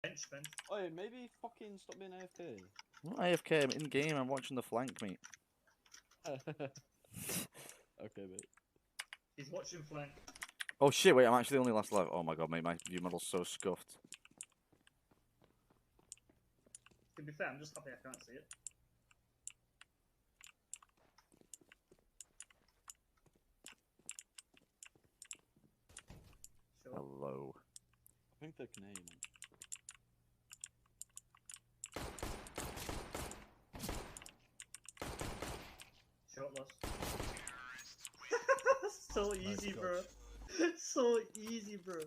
Henchman. Oh, maybe fucking stop being AFK. I'm not AFK, I'm in game, I'm watching the flank, mate. Okay, mate. He's watching flank. Oh shit, wait, I'm actually the only last alive. Oh my god, mate, my view model's so scuffed. To be fair, I'm just happy I can't see it. Sure. Hello. I think they're Canadian. Short loss. So easy, Nice bro. So easy, bro.